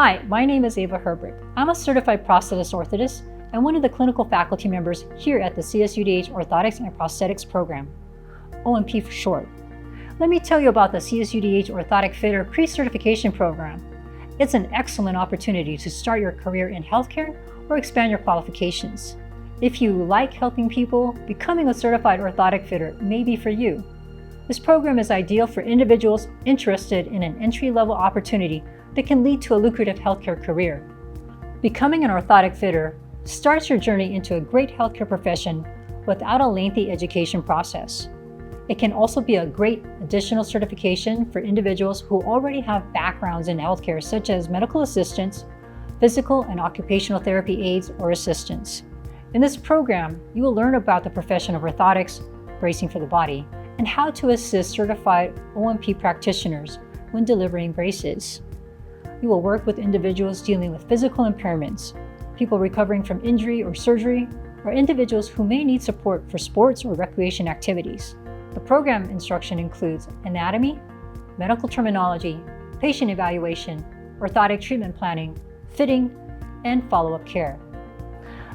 Hi, my name is Ava Herbert. I'm a certified prosthetist orthotist and one of the clinical faculty members here at the CSUDH Orthotics and Prosthetics Program, OMP for short. Let me tell you about the CSUDH Orthotic Fitter Pre-Certification Program. It's an excellent opportunity to start your career in healthcare or expand your qualifications. If you like helping people, becoming a certified orthotic fitter may be for you. This program is ideal for individuals interested in an entry-level opportunity that can lead to a lucrative healthcare career. Becoming an orthotic fitter starts your journey into a great healthcare profession without a lengthy education process. It can also be a great additional certification for individuals who already have backgrounds in healthcare, such as medical assistants, physical and occupational therapy aides or assistants. In this program, you will learn about the profession of orthotics, bracing for the body, and how to assist certified OMP practitioners when delivering braces. You will work with individuals dealing with physical impairments, people recovering from injury or surgery, or individuals who may need support for sports or recreation activities. The program instruction includes anatomy, medical terminology, patient evaluation, orthotic treatment planning, fitting, and follow-up care.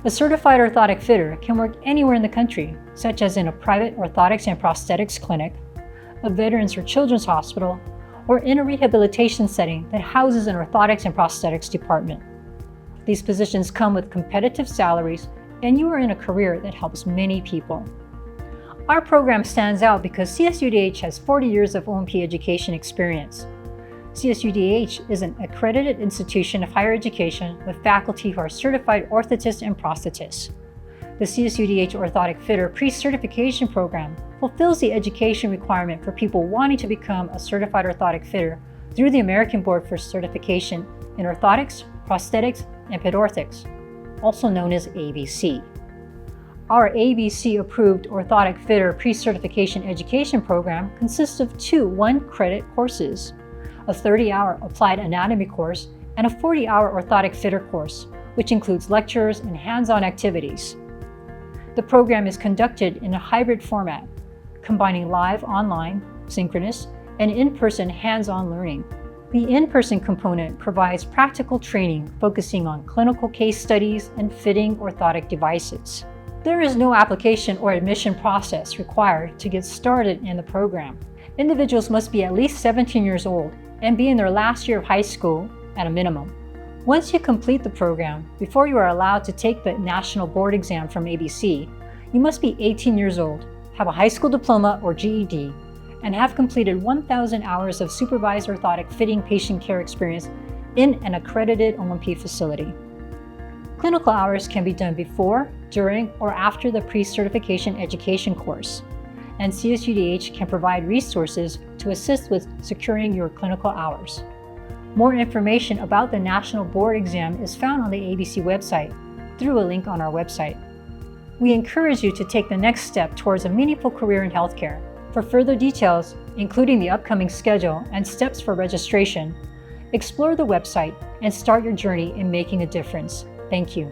A certified orthotic fitter can work anywhere in the country, such as in a private orthotics and prosthetics clinic, a veterans or children's hospital, or in a rehabilitation setting that houses an orthotics and prosthetics department. These positions come with competitive salaries, and you are in a career that helps many people. Our program stands out because CSUDH has 40 years of OMP education experience. CSUDH is an accredited institution of higher education with faculty who are certified orthotists and prosthetists. The CSUDH Orthotic Fitter Pre-Certification Program fulfills the education requirement for people wanting to become a certified orthotic fitter through the American Board for Certification in Orthotics, Prosthetics, and Pedorthics, also known as ABC. Our ABC-approved Orthotic Fitter Pre-Certification Education Program consists of two one-credit courses, a 30-hour applied anatomy course and a 40-hour orthotic fitter course, which includes lectures and hands-on activities. The program is conducted in a hybrid format, combining live, online, synchronous, and in-person hands-on learning. The in-person component provides practical training focusing on clinical case studies and fitting orthotic devices. There is no application or admission process required to get started in the program. Individuals must be at least 17 years old and be in their last year of high school at a minimum. Once you complete the program, before you are allowed to take the national board exam from ABC, you must be 18 years old, have a high school diploma or GED, and have completed 1,000 hours of supervised orthotic fitting patient care experience in an accredited OMP facility. Clinical hours can be done before, during, or after the pre-certification education course, and CSUDH can provide resources to assist with securing your clinical hours. More information about the National Board Exam is found on the ABC website through a link on our website. We encourage you to take the next step towards a meaningful career in healthcare. For further details, including the upcoming schedule and steps for registration, explore the website and start your journey in making a difference. Thank you.